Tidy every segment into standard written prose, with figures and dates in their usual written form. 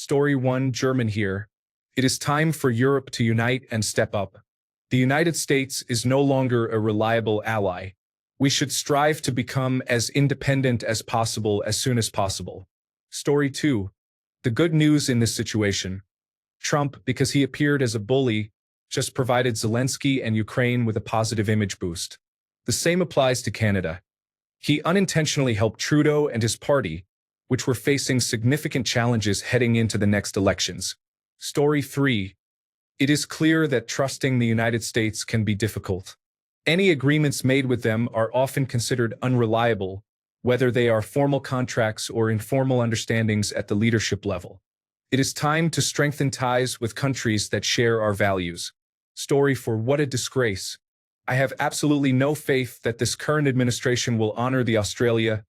Story 1, German here. It is time for Europe to unite and step up. The United States is no longer a reliable ally. We should strive to become as independent as possible as soon as possible. Story 2. The good news in this situation. Trump, because he appeared as a bully, just provided Zelensky and Ukraine with a positive image boost. The same applies to Canada. He unintentionally helped Trudeau and his party, which were facing significant challenges heading into the next elections. Story 3. It is clear that trusting the United States can be difficult. Any agreements made with them are often considered unreliable, whether they are formal contracts or informal understandings at the leadership level. It is time to strengthen ties with countries that share our values. Story 4. What a disgrace. I have absolutely no faith that this current administration will honor the Australia,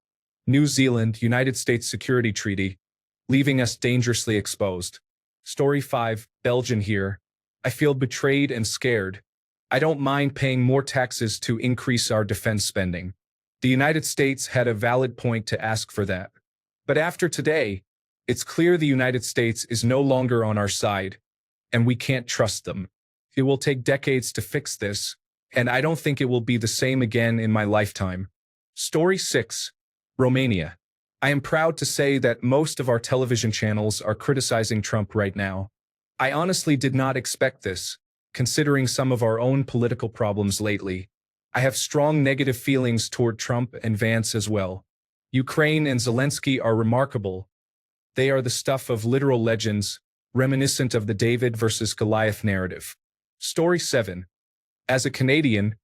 New Zealand, United States Security Treaty, leaving us dangerously exposed. Story 5. Belgian here. I feel betrayed and scared. I don't mind paying more taxes to increase our defense spending. The United States had a valid point to ask for that. But after today, it's clear the United States is no longer on our side, and we can't trust them. It will take decades to fix this, and I don't think it will be the same again in my lifetime. Story 6. Romania. I am proud to say that most of our television channels are criticizing Trump right now. I honestly did not expect this, considering some of our own political problems lately. I have strong negative feelings toward Trump and Vance as well. Ukraine and Zelensky are remarkable. They are the stuff of literal legends, reminiscent of the David versus Goliath narrative. Story 7. As a Canadian,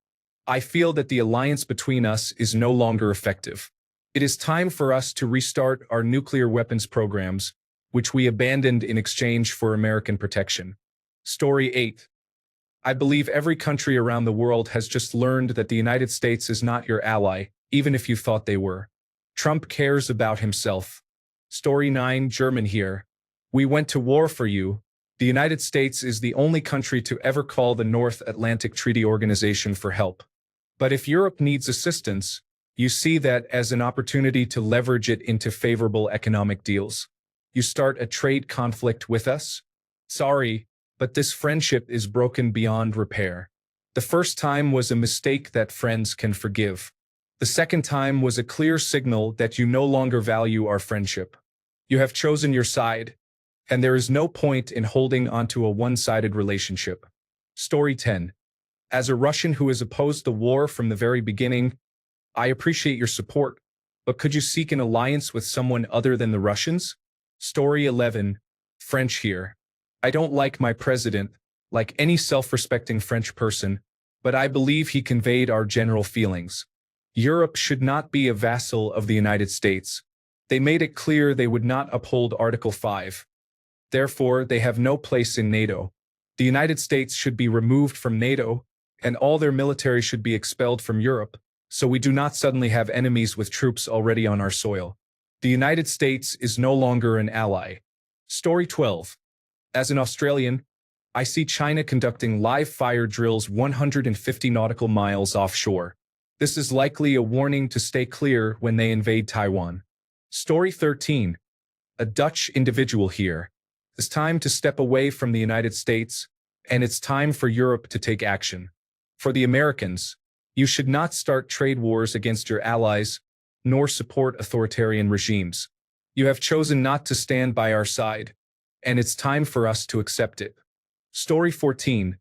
I feel that the alliance between us is no longer effective. It is time for us to restart our nuclear weapons programs, which we abandoned in exchange for American protection. Story 8. I believe every country around the world has just learned that the United States is not your ally, even if you thought they were. Trump cares about himself. Story 9, German here. We went to war for you. The United States is the only country to ever call the North Atlantic Treaty Organization for help. But if Europe needs assistance, you see that as an opportunity to leverage it into favorable economic deals. You start a trade conflict with us? Sorry, but this friendship is broken beyond repair. The first time was a mistake that friends can forgive. The second time was a clear signal that you no longer value our friendship. You have chosen your side, and there is no point in holding onto a one-sided relationship. Story 10. As a Russian who has opposed the war from the very beginning, I appreciate your support, but could you seek an alliance with someone other than the Russians? Story 11. French here. I don't like my president, like any self-respecting French person, but I believe he conveyed our general feelings. Europe should not be a vassal of the United States. They made it clear they would not uphold Article 5. Therefore, they have no place in NATO. The United States should be removed from NATO, and all their military should be expelled from Europe, so we do not suddenly have enemies with troops already on our soil. The United States is no longer an ally. Story 12. As an Australian, I see China conducting live fire drills 150 nautical miles offshore. This is likely a warning to stay clear when they invade Taiwan. Story 13. A Dutch individual here. It's time to step away from the United States, and it's time for Europe to take action. For the Americans, you should not start trade wars against your allies, nor support authoritarian regimes. You have chosen not to stand by our side, and it's time for us to accept it. Story 14.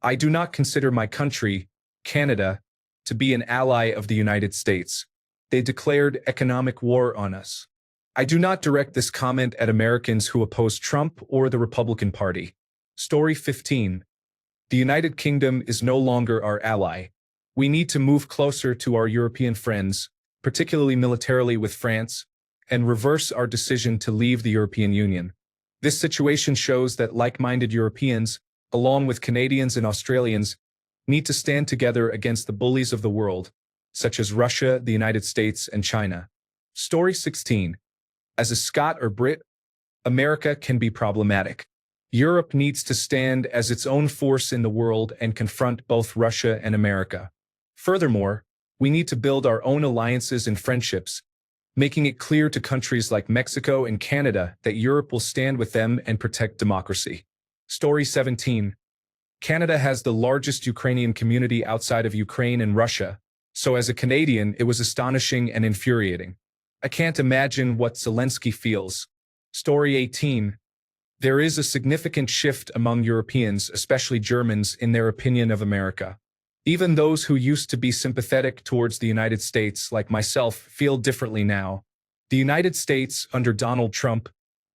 I do not consider my country, Canada, to be an ally of the United States. They declared economic war on us. I do not direct this comment at Americans who oppose Trump or the Republican Party. Story 15. The United Kingdom is no longer our ally. We need to move closer to our European friends, particularly militarily with France, and reverse our decision to leave the European Union. This situation shows that like-minded Europeans, along with Canadians and Australians, need to stand together against the bullies of the world, such as Russia, the United States, and China. Story 16. As a Scot or Brit, America can be problematic. Europe needs to stand as its own force in the world and confront both Russia and America. Furthermore, we need to build our own alliances and friendships, making it clear to countries like Mexico and Canada that Europe will stand with them and protect democracy. Story 17. Canada has the largest Ukrainian community outside of Ukraine and Russia, so as a Canadian, it was astonishing and infuriating. I can't imagine what Zelensky feels. Story 18. There is a significant shift among Europeans, especially Germans, in their opinion of America. Even those who used to be sympathetic towards the United States, like myself, feel differently now. The United States, under Donald Trump,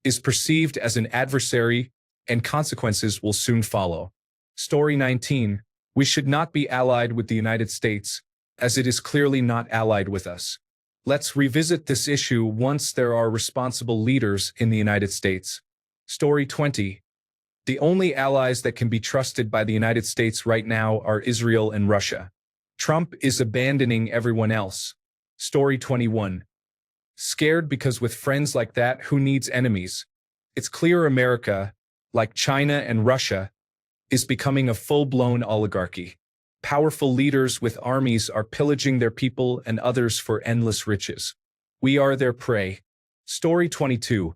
is perceived as an adversary, and consequences will soon follow. Story 19. We should not be allied with the United States, as it is clearly not allied with us. Let's revisit this issue once there are responsible leaders in the United States. Story 20. The only allies that can be trusted by the United States right now are Israel and Russia. Trump is abandoning everyone else. Story 21. Scared because with friends like that, who needs enemies? It's clear America, like China and Russia, is becoming a full-blown oligarchy. Powerful leaders with armies are pillaging their people and others for endless riches. We are their prey. Story 22.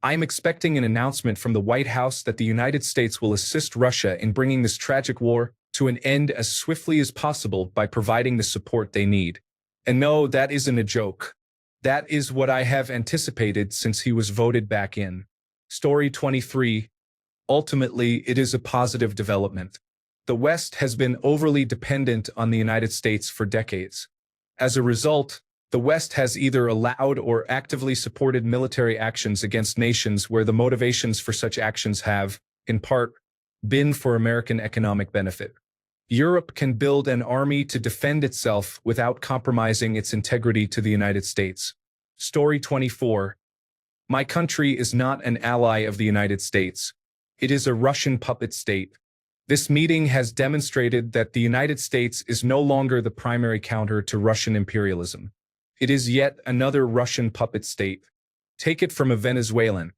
I am expecting an announcement from the White House that the United States will assist Russia in bringing this tragic war to an end as swiftly as possible by providing the support they need. And no, that isn't a joke. That is what I have anticipated since he was voted back in. Story 23. Ultimately, it is a positive development. The West has been overly dependent on the United States for decades. As a result, the West has either allowed or actively supported military actions against nations where the motivations for such actions have, in part, been for American economic benefit. Europe can build an army to defend itself without compromising its integrity to the United States. Story 24. My country is not an ally of the United States. It is a Russian puppet state. This meeting has demonstrated that the United States is no longer the primary counter to Russian imperialism. It is yet another Russian puppet state. Take it from a Venezuelan.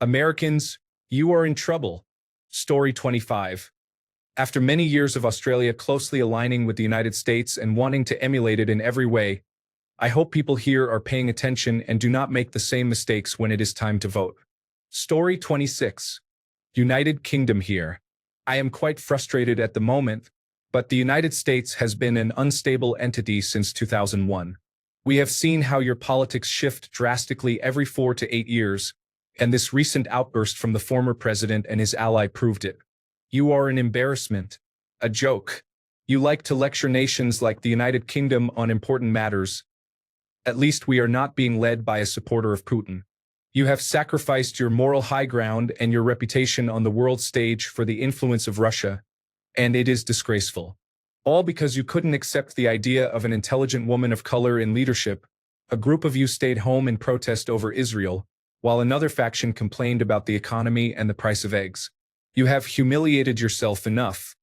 Americans, you are in trouble. Story 25. After many years of Australia closely aligning with the United States and wanting to emulate it in every way, I hope people here are paying attention and do not make the same mistakes when it is time to vote. Story 26. United Kingdom here. I am quite frustrated at the moment, but the United States has been an unstable entity since 2001. We have seen how your politics shift drastically every 4 to 8 years, and this recent outburst from the former president and his ally proved it. You are an embarrassment, a joke. You like to lecture nations like the United Kingdom on important matters. At least we are not being led by a supporter of Putin. You have sacrificed your moral high ground and your reputation on the world stage for the influence of Russia, and it is disgraceful. All because you couldn't accept the idea of an intelligent woman of color in leadership. A group of you stayed home in protest over Israel, while another faction complained about the economy and the price of eggs. You have humiliated yourself enough.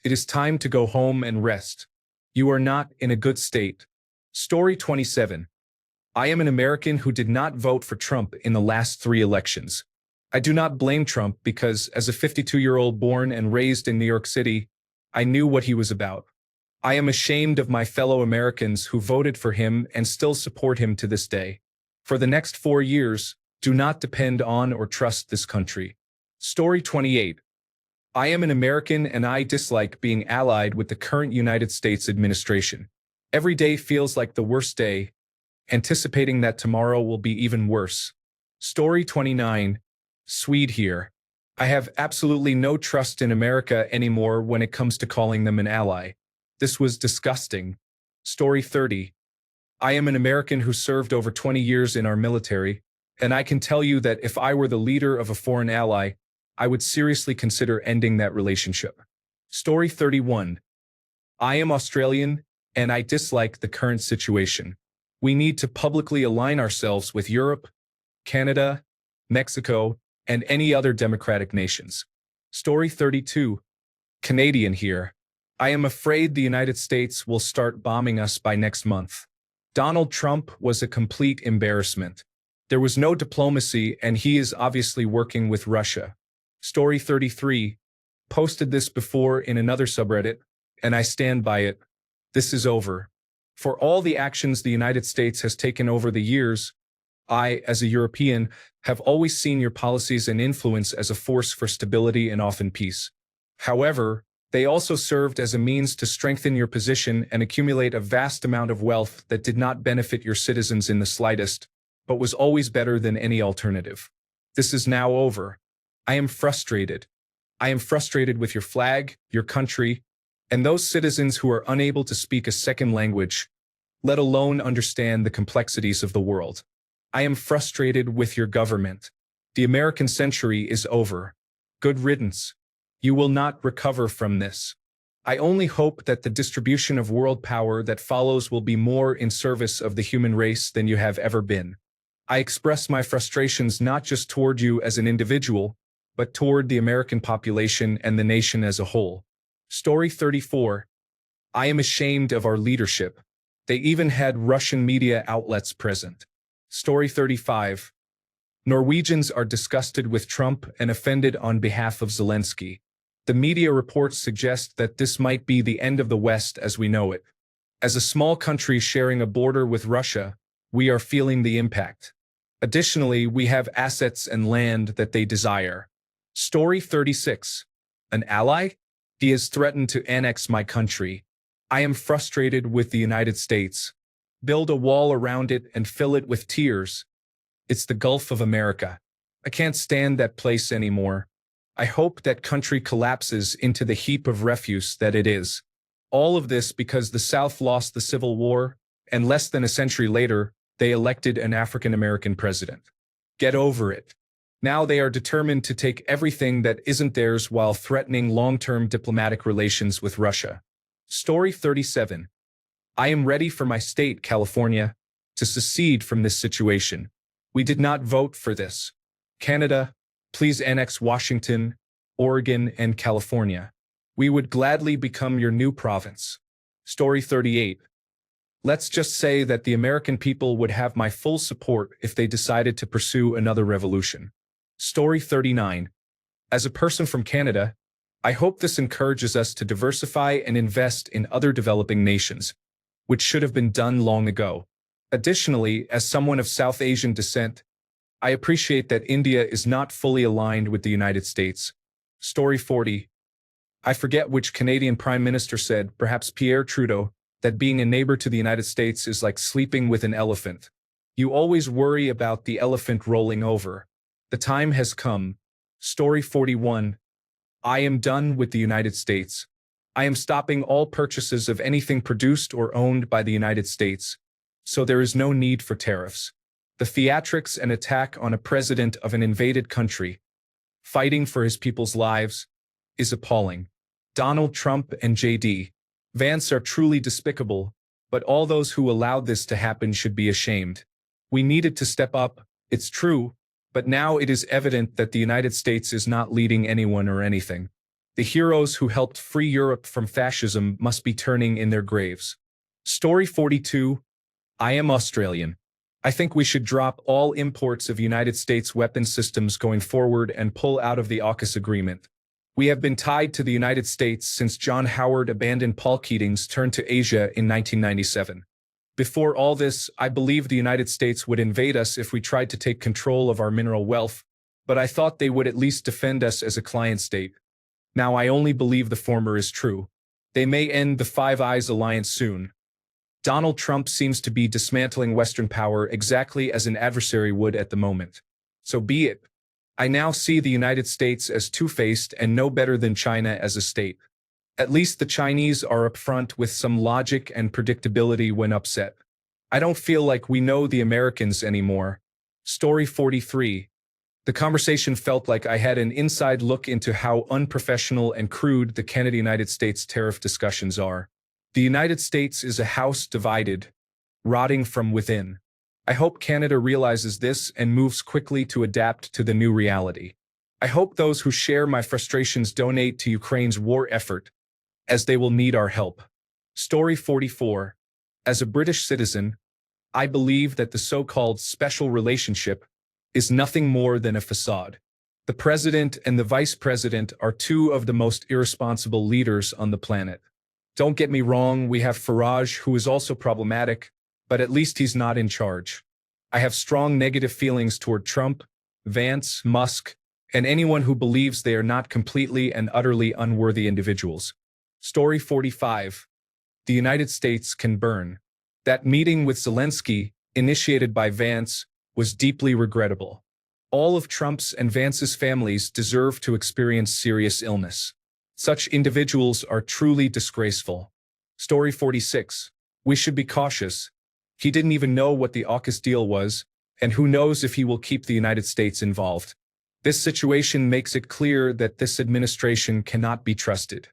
It is time to go home and rest. You are not in a good state. Story 27. I am an American who did not vote for Trump in the last 3 elections. I do not blame Trump because, as a 52-year-old born and raised in New York City, I knew what he was about. I am ashamed of my fellow Americans who voted for him and still support him to this day. For the next 4 years, do not depend on or trust this country. Story 28. I am an American and I dislike being allied with the current United States administration. Every day feels like the worst day, anticipating that tomorrow will be even worse. Story 29. Swede here. I have absolutely no trust in America anymore when it comes to calling them an ally. This was disgusting. Story 30. I am an American who served over 20 years in our military, and I can tell you that if I were the leader of a foreign ally, I would seriously consider ending that relationship. Story 31. I am Australian, and I dislike the current situation. We need to publicly align ourselves with Europe, Canada, Mexico, and any other democratic nations. Story 32. Canadian here. I am afraid the United States will start bombing us by next month. Donald Trump was a complete embarrassment. There was no diplomacy, and he is obviously working with Russia. Story 33. Posted this before in another subreddit, and I stand by it. This is over. For all the actions the United States has taken over the years, I, as a European, have always seen your policies and influence as a force for stability and often peace. However, they also served as a means to strengthen your position and accumulate a vast amount of wealth that did not benefit your citizens in the slightest, but was always better than any alternative. This is now over. I am frustrated. I am frustrated with your flag, your country, and those citizens who are unable to speak a second language, let alone understand the complexities of the world. I am frustrated with your government. The American century is over. Good riddance. You will not recover from this. I only hope that the distribution of world power that follows will be more in service of the human race than you have ever been. I express my frustrations not just toward you as an individual, but toward the American population and the nation as a whole. Story 34. I am ashamed of our leadership. They even had Russian media outlets present. Story 35. Norwegians are disgusted with Trump and offended on behalf of Zelensky. The media reports suggest that this might be the end of the West as we know it. As a small country sharing a border with Russia, we are feeling the impact. Additionally, we have assets and land that they desire. Story 36. An ally? He has threatened to annex my country. I am frustrated with the United States. Build a wall around it and fill it with tears. It's the Gulf of America. I can't stand that place anymore. I hope that country collapses into the heap of refuse that it is. All of this because the South lost the Civil War, and less than a century later, they elected an African-American president. Get over it. Now they are determined to take everything that isn't theirs while threatening long-term diplomatic relations with Russia. Story 37. I am ready for my state, California, to secede from this situation. We did not vote for this. Canada, please annex Washington, Oregon, and California. We would gladly become your new province. Story 38. Let's just say that the American people would have my full support if they decided to pursue another revolution. Story 39. As a person from Canada, I hope this encourages us to diversify and invest in other developing nations, which should have been done long ago. Additionally, as someone of South Asian descent, I appreciate that India is not fully aligned with the United States. Story 40. I forget which Canadian Prime Minister said, perhaps Pierre Trudeau, that being a neighbor to the United States is like sleeping with an elephant. You always worry about the elephant rolling over. The time has come. Story 41. I am done with the United States. I am stopping all purchases of anything produced or owned by the United States, so there is no need for tariffs. The theatrics and attack on a president of an invaded country, fighting for his people's lives, is appalling. Donald Trump and J.D. Vance are truly despicable, but all those who allowed this to happen should be ashamed. We needed to step up, it's true, but now it is evident that the United States is not leading anyone or anything. The heroes who helped free Europe from fascism must be turning in their graves. Story 42. I am Australian. I think we should drop all imports of United States weapons systems going forward and pull out of the AUKUS agreement. We have been tied to the United States since John Howard abandoned Paul Keating's turn to Asia in 1997. Before all this, I believed the United States would invade us if we tried to take control of our mineral wealth, but I thought they would at least defend us as a client state. Now I only believe the former is true. They may end the Five Eyes alliance soon. Donald Trump seems to be dismantling Western power exactly as an adversary would at the moment. So be it. I now see the United States as two-faced and no better than China as a state. At least the Chinese are upfront with some logic and predictability when upset. I don't feel like we know the Americans anymore. Story 43. The conversation felt like I had an inside look into how unprofessional and crude the Canada-United States tariff discussions are. The United States is a house divided, rotting from within. I hope Canada realizes this and moves quickly to adapt to the new reality. I hope those who share my frustrations donate to Ukraine's war effort, as they will need our help. Story 44. As a British citizen, I believe that the so-called special relationship is nothing more than a facade. The president and the vice president are two of the most irresponsible leaders on the planet. Don't get me wrong, we have Farage, who is also problematic, but at least he's not in charge. I have strong negative feelings toward Trump, Vance, Musk, and anyone who believes they are not completely and utterly unworthy individuals. Story 45. The United States can burn. That meeting with Zelensky, initiated by Vance, was deeply regrettable. All of Trump's and Vance's families deserve to experience serious illness. Such individuals are truly disgraceful. Story 46. We should be cautious. He didn't even know what the AUKUS deal was, and who knows if he will keep the United States involved. This situation makes it clear that this administration cannot be trusted.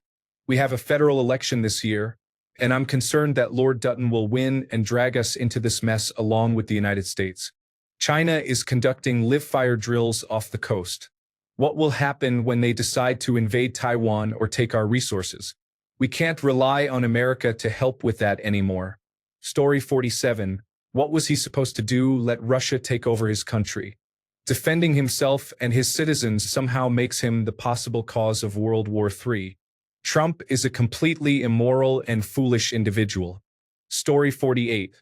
We have a federal election this year, and I'm concerned that Lord Dutton will win and drag us into this mess along with the United States. China is conducting live-fire drills off the coast. What will happen when they decide to invade Taiwan or take our resources? We can't rely on America to help with that anymore. Story 47. What was he supposed to do? Let Russia take over his country? Defending himself and his citizens somehow makes him the possible cause of World War III. Trump is a completely immoral and foolish individual. Story 48.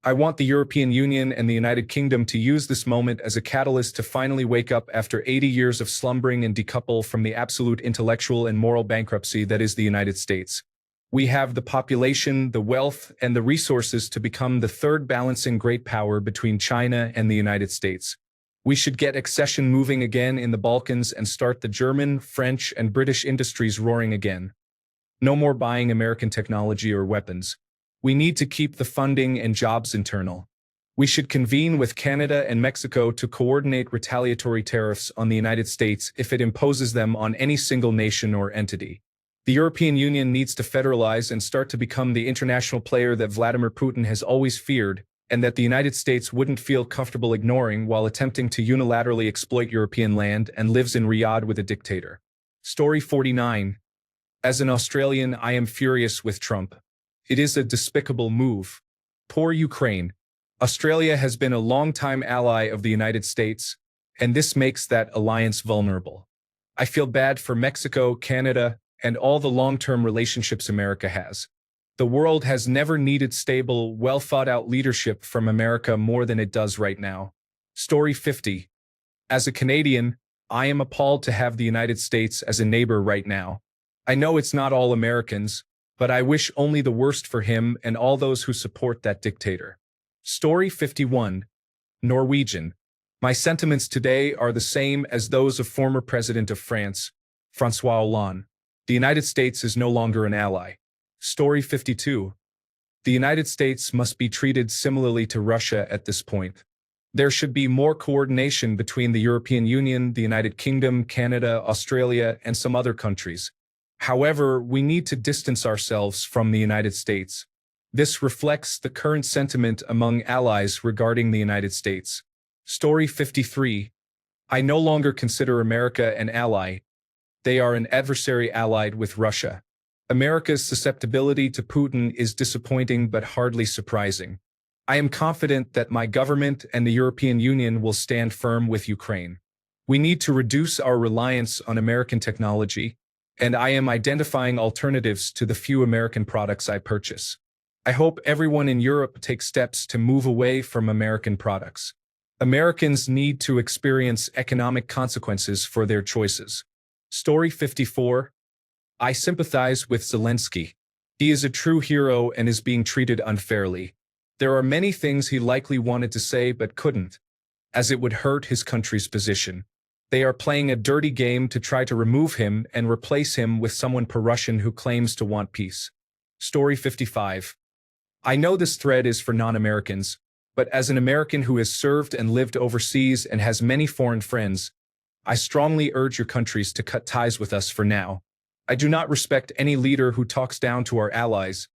I want the European Union and the United Kingdom to use this moment as a catalyst to finally wake up after 80 years of slumbering and decouple from the absolute intellectual and moral bankruptcy that is the United States. We have the population, the wealth, and the resources to become the third balancing great power between China and the United States. We should get accession moving again in the Balkans and start the German, French, and British industries roaring again. No more buying American technology or weapons. We need to keep the funding and jobs internal. We should convene with Canada and Mexico to coordinate retaliatory tariffs on the United States if it imposes them on any single nation or entity. The European Union needs to federalize and start to become the international player that Vladimir Putin has always feared, and that the United States wouldn't feel comfortable ignoring while attempting to unilaterally exploit European land and lives in Riyadh with a dictator. Story 49. As an Australian, I am furious with Trump. It is a despicable move. Poor Ukraine. Australia has been a long-time ally of the United States, and this makes that alliance vulnerable. I feel bad for Mexico, Canada, and all the long-term relationships America has. The world has never needed stable, well-thought-out leadership from America more than it does right now. Story 50. As a Canadian, I am appalled to have the United States as a neighbor right now. I know it's not all Americans, but I wish only the worst for him and all those who support that dictator. Story 51. Norwegian. My sentiments today are the same as those of former President of France, François Hollande. The United States is no longer an ally. Story 52. The United States must be treated similarly to Russia at this point. There should be more coordination between the European Union, the United Kingdom, Canada, Australia, and some other countries. However, we need to distance ourselves from the United States. This reflects the current sentiment among allies regarding the United States. Story 53. I no longer consider America an ally. They are an adversary allied with Russia. America's susceptibility to Putin is disappointing but hardly surprising. I am confident that my government and the European Union will stand firm with Ukraine. We need to reduce our reliance on American technology, and I am identifying alternatives to the few American products I purchase. I hope everyone in Europe takes steps to move away from American products. Americans need to experience economic consequences for their choices. Story 54. I sympathize with Zelensky. He is a true hero and is being treated unfairly. There are many things he likely wanted to say but couldn't, as it would hurt his country's position. They are playing a dirty game to try to remove him and replace him with someone pro-Russian who claims to want peace. Story 55. I know this thread is for non-Americans, but as an American who has served and lived overseas and has many foreign friends, I strongly urge your countries to cut ties with us for now. I do not respect any leader who talks down to our allies,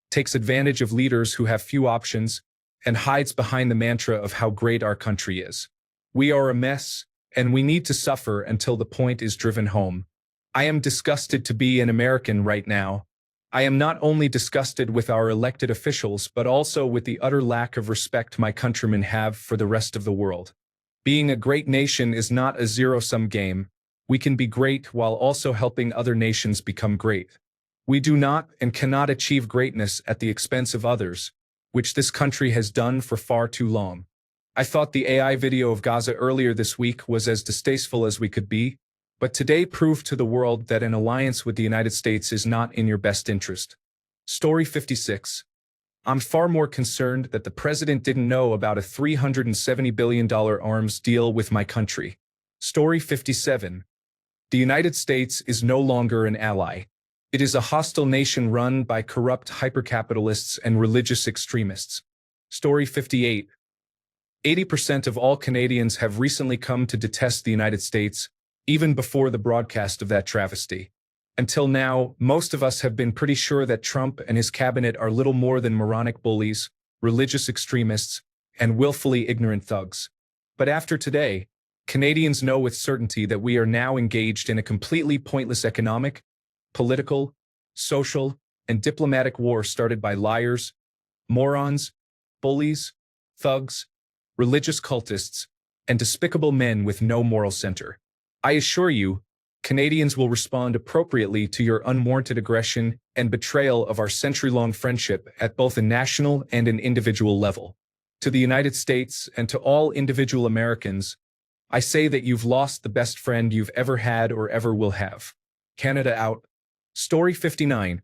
takes advantage of leaders who have few options, and hides behind the mantra of how great our country is. We are a mess, and we need to suffer until the point is driven home. I am disgusted to be an American right now. I am not only disgusted with our elected officials, but also with the utter lack of respect my countrymen have for the rest of the world. Being a great nation is not a zero-sum game. We can be great while also helping other nations become great. We do not and cannot achieve greatness at the expense of others, which this country has done for far too long. I thought the AI video of Gaza earlier this week was as distasteful as we could be, but today proved to the world that an alliance with the United States is not in your best interest. Story 56. I'm far more concerned that the president didn't know about a $370 billion arms deal with my country. Story 57. The United States is no longer an ally. It is a hostile nation run by corrupt hypercapitalists and religious extremists. Story 58. 80% of all Canadians have recently come to detest the United States, even before the broadcast of that travesty. Until now, most of us have been pretty sure that Trump and his cabinet are little more than moronic bullies, religious extremists, and willfully ignorant thugs. But after today, Canadians know with certainty that we are now engaged in a completely pointless economic, political, social, and diplomatic war started by liars, morons, bullies, thugs, religious cultists, and despicable men with no moral center. I assure you, Canadians will respond appropriately to your unwarranted aggression and betrayal of our century-long friendship at both a national and an individual level. To the United States and to all individual Americans, I say that you've lost the best friend you've ever had or ever will have. Canada out. Story 59.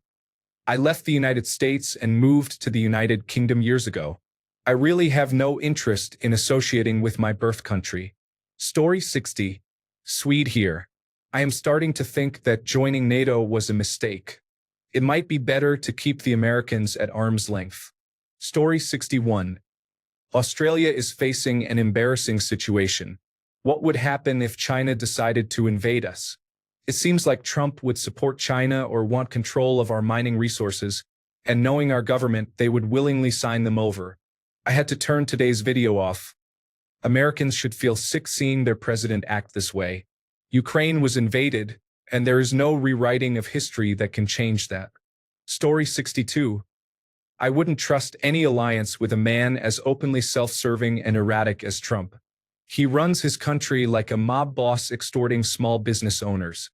I left the United States and moved to the United Kingdom years ago. I really have no interest in associating with my birth country. Story 60. Swede here. I am starting to think that joining NATO was a mistake. It might be better to keep the Americans at arm's length. Story 61. Australia is facing an embarrassing situation. What would happen if China decided to invade us? It seems like Trump would support China or want control of our mining resources, and knowing our government, they would willingly sign them over. I had to turn today's video off. Americans should feel sick seeing their president act this way. Ukraine was invaded, and there is no rewriting of history that can change that. Story 62. I wouldn't trust any alliance with a man as openly self-serving and erratic as Trump. He runs his country like a mob boss extorting small business owners.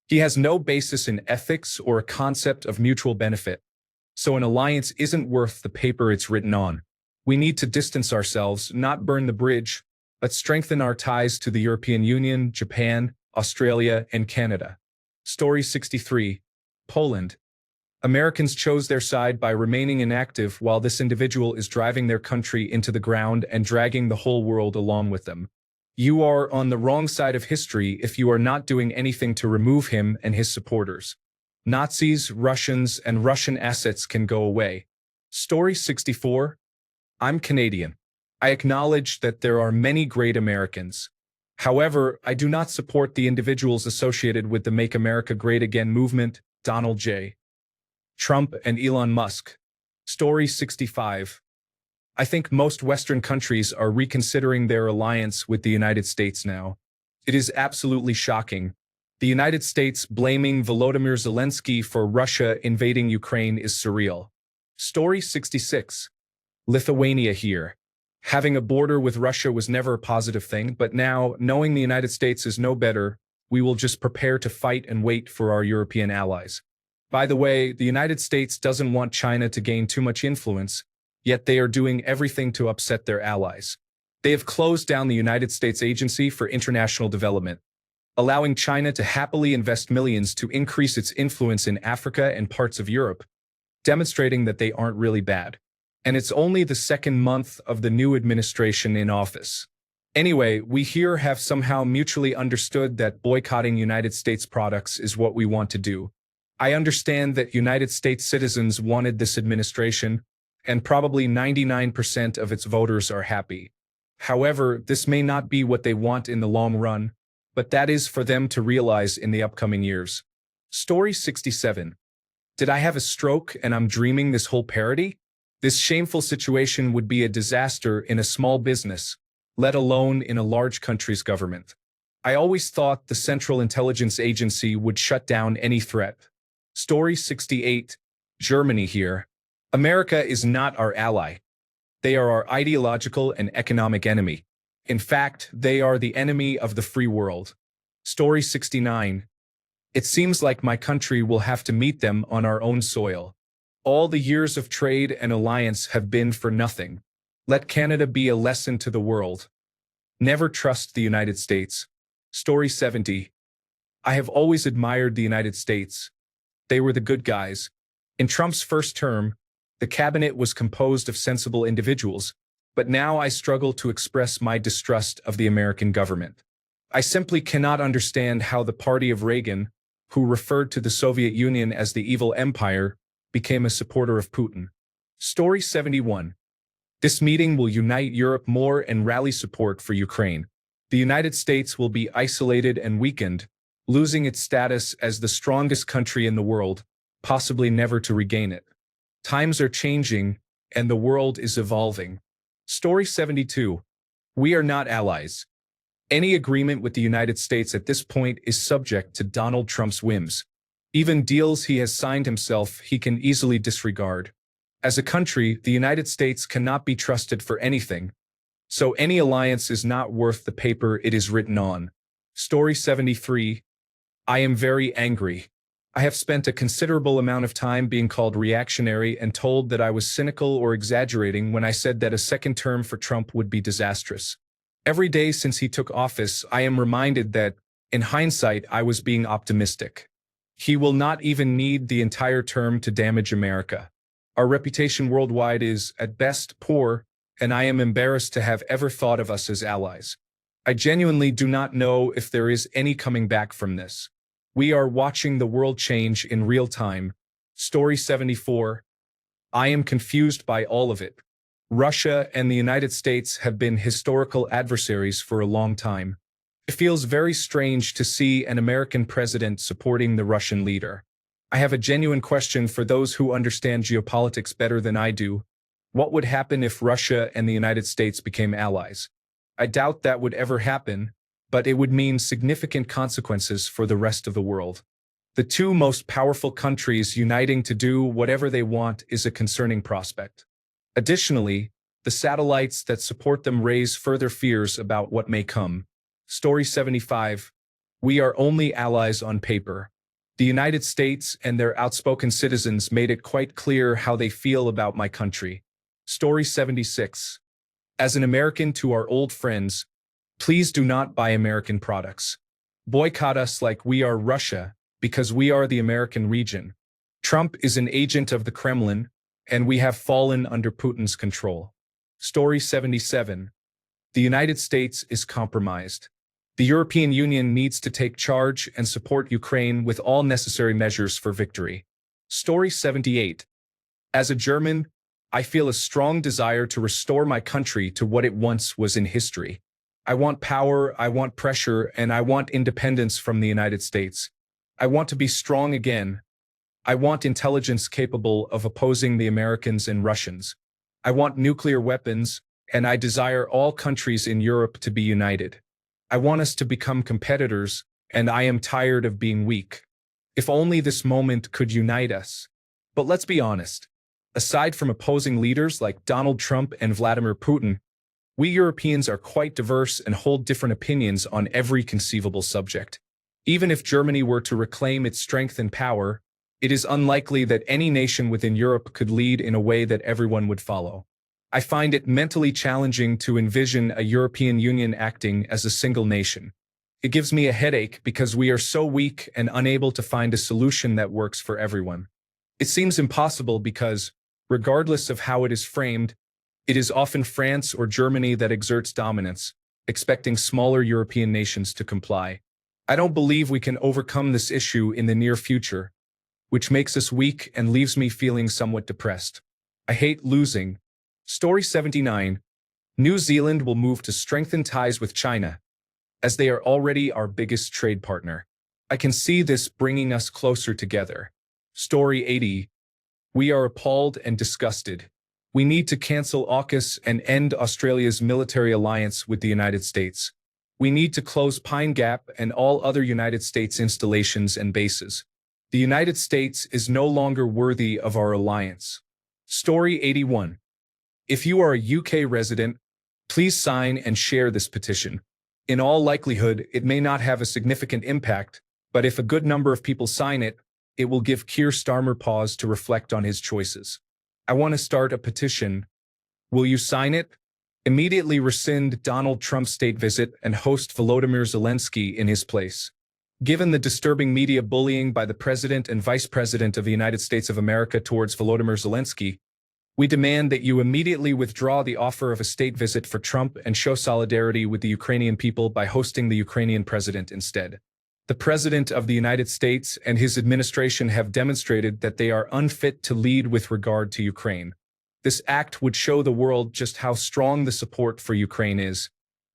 He has no basis in ethics or a concept of mutual benefit, so an alliance isn't worth the paper it's written on. We need to distance ourselves, not burn the bridge, but strengthen our ties to the European Union, Japan, Australia, and Canada. Story 63. Poland. Americans chose their side by remaining inactive while this individual is driving their country into the ground and dragging the whole world along with them. You are on the wrong side of history if you are not doing anything to remove him and his supporters. Nazis, Russians, and Russian assets can go away. Story 64. I'm Canadian. I acknowledge that there are many great Americans. However, I do not support the individuals associated with the Make America Great Again movement, Donald J. Trump and Elon Musk. Story 65. I think most Western countries are reconsidering their alliance with the United States now. It is absolutely shocking. The United States blaming Volodymyr Zelensky for Russia invading Ukraine is surreal. Story 66. Lithuania here. Having a border with Russia was never a positive thing, but now, knowing the United States is no better, we will just prepare to fight and wait for our European allies. By the way, the United States doesn't want China to gain too much influence, yet they are doing everything to upset their allies. They have closed down the United States Agency for International Development, allowing China to happily invest millions to increase its influence in Africa and parts of Europe, demonstrating that they aren't really bad. And it's only the second month of the new administration in office. Anyway, we here have somehow mutually understood that boycotting United States products is what we want to do. I understand that United States citizens wanted this administration, and probably 99% of its voters are happy. However, this may not be what they want in the long run, but that is for them to realize in the upcoming years. Story 67. Did I have a stroke and I'm dreaming this whole parody? This shameful situation would be a disaster in a small business, let alone in a large country's government. I always thought the Central Intelligence Agency would shut down any threat. Story 68. Germany here. America is not our ally. They are our ideological and economic enemy. In fact, they are the enemy of the free world. Story 69. It seems like my country will have to meet them on our own soil. All the years of trade and alliance have been for nothing. Let Canada be a lesson to the world. Never trust the United States. Story 70. I have always admired the United States. They were the good guys. In Trump's first term, the cabinet was composed of sensible individuals, but now I struggle to express my distrust of the American government. I simply cannot understand how the party of Reagan, who referred to the Soviet Union as the evil empire, became a supporter of Putin. Story 71. This meeting will unite Europe more and rally support for Ukraine. The United States will be isolated and weakened, losing its status as the strongest country in the world, possibly never to regain it. Times are changing, and the world is evolving. Story 72. We are not allies. Any agreement with the United States at this point is subject to Donald Trump's whims. Even deals he has signed himself, he can easily disregard. As a country, the United States cannot be trusted for anything, so any alliance is not worth the paper it is written on. Story 73. I am very angry. I have spent a considerable amount of time being called reactionary and told that I was cynical or exaggerating when I said that a second term for Trump would be disastrous. Every day since he took office, I am reminded that, in hindsight, I was being optimistic. He will not even need the entire term to damage America. Our reputation worldwide is, at best, poor, and I am embarrassed to have ever thought of us as allies. I genuinely do not know if there is any coming back from this. We are watching the world change in real time. Story 74. I am confused by all of it. Russia and the United States have been historical adversaries for a long time. It feels very strange to see an American president supporting the Russian leader. I have a genuine question for those who understand geopolitics better than I do. What would happen if Russia and the United States became allies? I doubt that would ever happen, but it would mean significant consequences for the rest of the world. The two most powerful countries uniting to do whatever they want is a concerning prospect. Additionally, the satellites that support them raise further fears about what may come. Story 75. We are only allies on paper. The United States and their outspoken citizens made it quite clear how they feel about my country. Story 76. As an American to our old friends, please do not buy American products. Boycott us like we are Russia, because we are the American region. Trump is an agent of the Kremlin, and we have fallen under Putin's control. Story 77. The United States is compromised. The European Union needs to take charge and support Ukraine with all necessary measures for victory. Story 78. As a German, I feel a strong desire to restore my country to what it once was in history. I want power, I want pressure, and I want independence from the United States. I want to be strong again. I want intelligence capable of opposing the Americans and Russians. I want nuclear weapons, and I desire all countries in Europe to be united. I want us to become competitors, and I am tired of being weak. If only this moment could unite us. But let's be honest. Aside from opposing leaders like Donald Trump and Vladimir Putin, we Europeans are quite diverse and hold different opinions on every conceivable subject. Even if Germany were to reclaim its strength and power, it is unlikely that any nation within Europe could lead in a way that everyone would follow. I find it mentally challenging to envision a European Union acting as a single nation. It gives me a headache because we are so weak and unable to find a solution that works for everyone. It seems impossible because, regardless of how it is framed, it is often France or Germany that exerts dominance, expecting smaller European nations to comply. I don't believe we can overcome this issue in the near future, which makes us weak and leaves me feeling somewhat depressed. I hate losing. Story 79. New Zealand will move to strengthen ties with China, as they are already our biggest trade partner. I can see this bringing us closer together. Story 80. We are appalled and disgusted. We need to cancel AUKUS and end Australia's military alliance with the United States. We need to close Pine Gap and all other United States installations and bases. The United States is no longer worthy of our alliance. Story 81. If you are a UK resident, please sign and share this petition. In all likelihood, it may not have a significant impact, But if a good number of people sign it, it will give Keir Starmer pause to reflect on his choices. I want to start a petition. Will you sign it? Immediately rescind Donald Trump's state visit and host Volodymyr Zelensky in his place. Given the disturbing media bullying by the President and Vice President of the United States of America towards Volodymyr Zelensky, we demand that you immediately withdraw the offer of a state visit for Trump and show solidarity with the Ukrainian people by hosting the Ukrainian president instead. The President of the United States and his administration have demonstrated that they are unfit to lead with regard to Ukraine. This act would show the world just how strong the support for Ukraine is.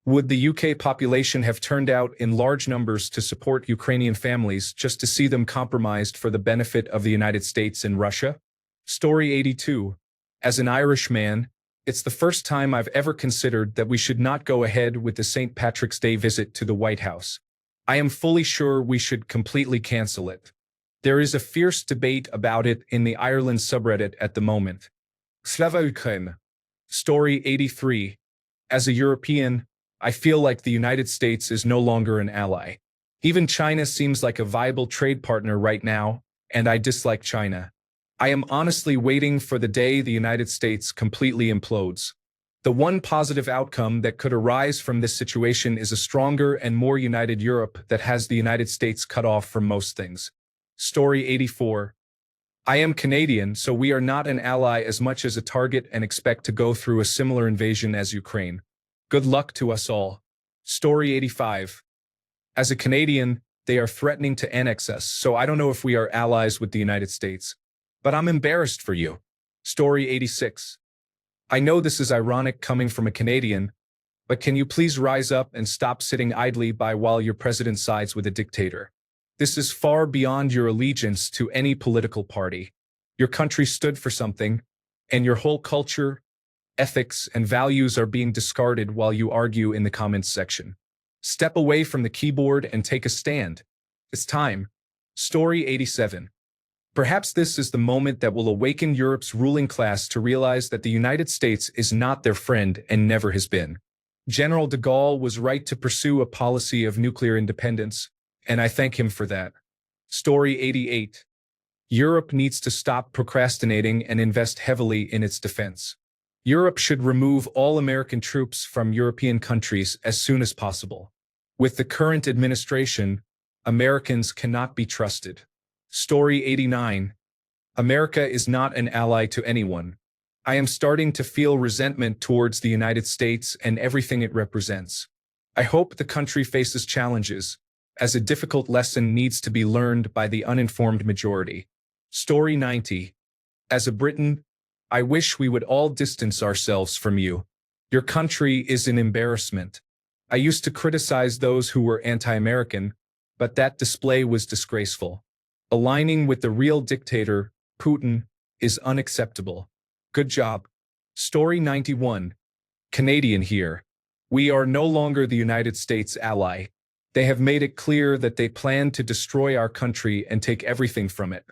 Would the UK population have turned out in large numbers to support Ukrainian families just to see them compromised for the benefit of the United States and Russia? Story 82. As an Irish man, it's the first time I've ever considered that we should not go ahead with the St. Patrick's Day visit to the White House. I am fully sure we should completely cancel it. There is a fierce debate about it in the Ireland subreddit at the moment. Slava Ukraine. Story 83. As a European, I feel like the United States is no longer an ally. Even China seems like a viable trade partner right now, and I dislike China. I am honestly waiting for the day the United States completely implodes. The one positive outcome that could arise from this situation is a stronger and more united Europe that has the United States cut off from most things. Story 84. I am Canadian, so we are not an ally as much as a target and expect to go through a similar invasion as Ukraine. Good luck to us all. Story 85. As a Canadian, they are threatening to annex us, so I don't know if we are allies with the United States. But I'm embarrassed for you. Story 86. I know this is ironic coming from a Canadian, but can you please rise up and stop sitting idly by while your president sides with a dictator? This is far beyond your allegiance to any political party. Your country stood for something, and your whole culture, ethics, and values are being discarded while you argue in the comments section. Step away from the keyboard and take a stand. It's time. Story 87. Perhaps this is the moment that will awaken Europe's ruling class to realize that the United States is not their friend and never has been. General de Gaulle was right to pursue a policy of nuclear independence, and I thank him for that. Story 88. Europe needs to stop procrastinating and invest heavily in its defense. Europe should remove all American troops from European countries as soon as possible. With the current administration, Americans cannot be trusted. Story 89. America is not an ally to anyone. I am starting to feel resentment towards the United States and everything it represents. I hope the country faces challenges, as a difficult lesson needs to be learned by the uninformed majority. Story 90. As a Briton, I wish we would all distance ourselves from you. Your country is an embarrassment. I used to criticize those who were anti-American, but that display was disgraceful. Aligning with the real dictator, Putin, is unacceptable. Good job. Story 91. Canadian here. We are no longer the United States ally. They have made it clear that they plan to destroy our country and take everything from it.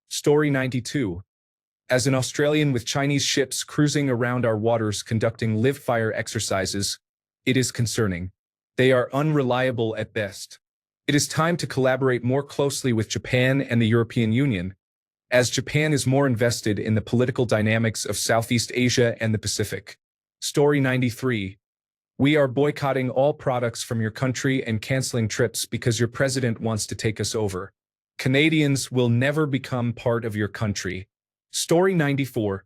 Story 92. As an Australian with Chinese ships cruising around our waters conducting live-fire exercises, it is concerning. They are unreliable at best. It is time to collaborate more closely with Japan and the European Union, as Japan is more invested in the political dynamics of Southeast Asia and the Pacific. Story 93. We are boycotting all products from your country and canceling trips because your president wants to take us over. Canadians will never become part of your country. Story 94.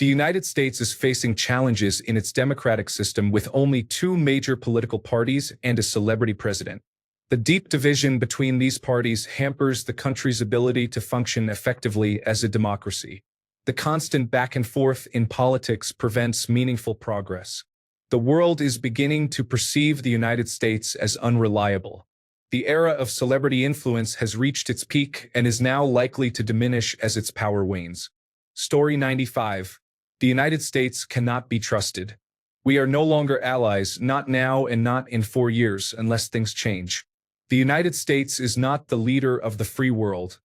The United States is facing challenges in its democratic system with only two major political parties and a celebrity president. The deep division between these parties hampers the country's ability to function effectively as a democracy. The constant back and forth in politics prevents meaningful progress. The world is beginning to perceive the United States as unreliable. The era of celebrity influence has reached its peak and is now likely to diminish as its power wanes. Story 95. The United States cannot be trusted. We are no longer allies, not now and not in 4 years, unless things change. The United States is not the leader of the free world.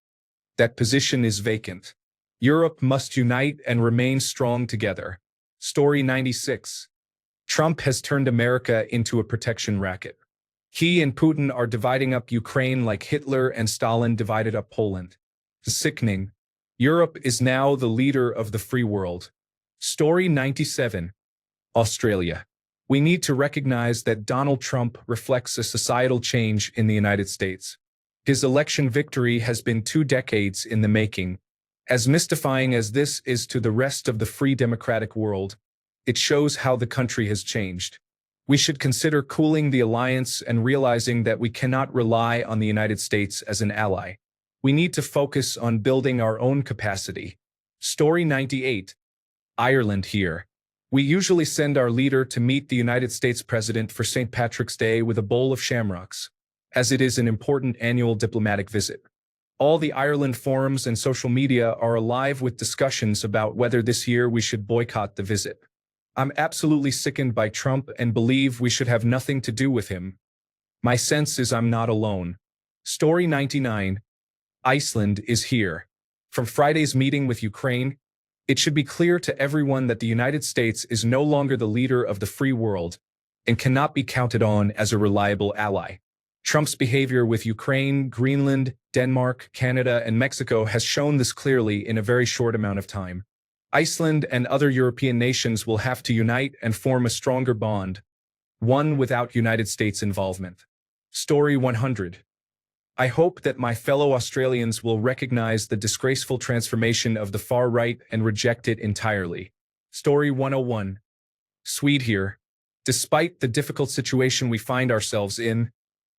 That position is vacant. Europe must unite and remain strong together. Story 96. Trump has turned America into a protection racket. He and Putin are dividing up Ukraine like Hitler and Stalin divided up Poland. Sickening. Europe is now the leader of the free world. Story 97. Australia. We need to recognize that Donald Trump reflects a societal change in the United States. His election victory has been 2 decades in the making. As mystifying as this is to the rest of the free democratic world, it shows how the country has changed. We should consider cooling the alliance and realizing that we cannot rely on the United States as an ally. We need to focus on building our own capacity. Story 98. Ireland here. We usually send our leader to meet the United States President for St. Patrick's Day with a bowl of shamrocks, as it is an important annual diplomatic visit. All the Ireland forums and social media are alive with discussions about whether this year we should boycott the visit. I'm absolutely sickened by Trump and believe we should have nothing to do with him. My sense is I'm not alone. Story 99. Iceland is here. From Friday's meeting with Ukraine, it should be clear to everyone that the United States is no longer the leader of the free world and cannot be counted on as a reliable ally. Trump's behavior with Ukraine, Greenland, Denmark, Canada, and Mexico has shown this clearly in a very short amount of time. Iceland and other European nations will have to unite and form a stronger bond, one without United States involvement. Story 100. I hope that my fellow Australians will recognize the disgraceful transformation of the far right and reject it entirely. Story 101. Swede here. Despite the difficult situation we find ourselves in,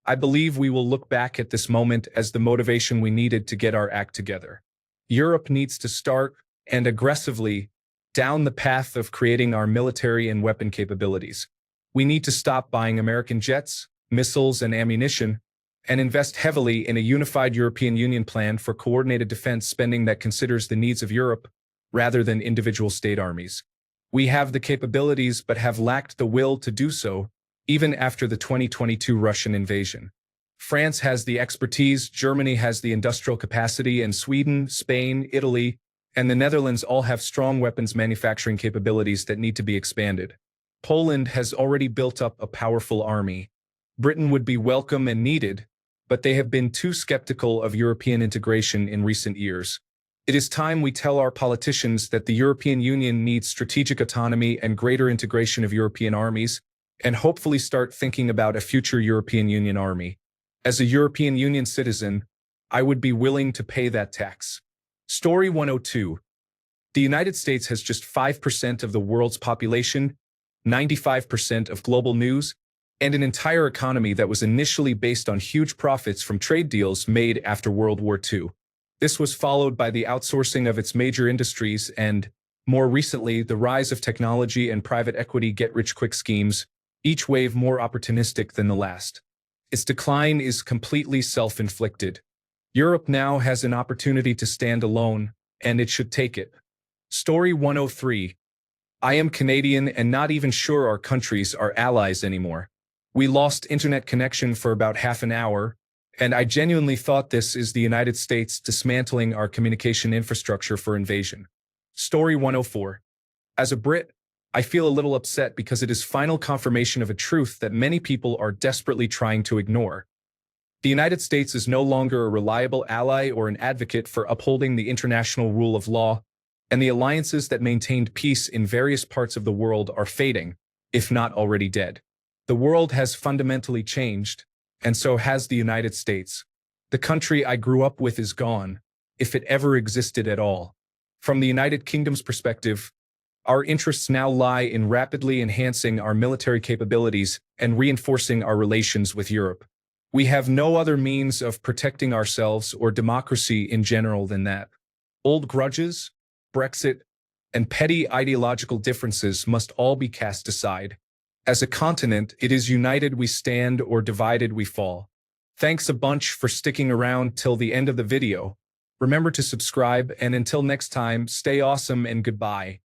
I believe we will look back at this moment as the motivation we needed to get our act together. Europe needs to start, and aggressively, down the path of creating our military and weapon capabilities. We need to stop buying American jets, missiles, and ammunition, and invest heavily in a unified European Union plan for coordinated defense spending that considers the needs of Europe rather than individual state armies. We have the capabilities but have lacked the will to do so, even after the 2022 Russian invasion. France has the expertise, Germany has the industrial capacity, and Sweden, Spain, Italy, and the Netherlands all have strong weapons manufacturing capabilities that need to be expanded. Poland has already built up a powerful army. Britain would be welcome and needed, but they have been too skeptical of European integration in recent years. It is time we tell our politicians that the European Union needs strategic autonomy and greater integration of European armies, and hopefully start thinking about a future European Union army. As a European Union citizen, I would be willing to pay that tax. Story 102. The United States has just 5% of the world's population, 95% of global news, and an entire economy that was initially based on huge profits from trade deals made after World War II. This was followed by the outsourcing of its major industries and, more recently, the rise of technology and private equity get-rich-quick schemes, each wave more opportunistic than the last. Its decline is completely self-inflicted. Europe now has an opportunity to stand alone, and it should take it. Story 103. I am Canadian and not even sure our countries are allies anymore. We lost internet connection for about half an hour, and I genuinely thought this is the United States dismantling our communication infrastructure for invasion. Story 104. As a Brit, I feel a little upset because it is final confirmation of a truth that many people are desperately trying to ignore. The United States is no longer a reliable ally or an advocate for upholding the international rule of law, and the alliances that maintained peace in various parts of the world are fading, if not already dead. The world has fundamentally changed, and so has the United States. The country I grew up with is gone, if it ever existed at all. From the United Kingdom's perspective, our interests now lie in rapidly enhancing our military capabilities and reinforcing our relations with Europe. We have no other means of protecting ourselves or democracy in general than that. Old grudges, Brexit, and petty ideological differences must all be cast aside. As a continent, it is united we stand or divided we fall. Thanks a bunch for sticking around till the end of the video. Remember to subscribe, and until next time, stay awesome and goodbye.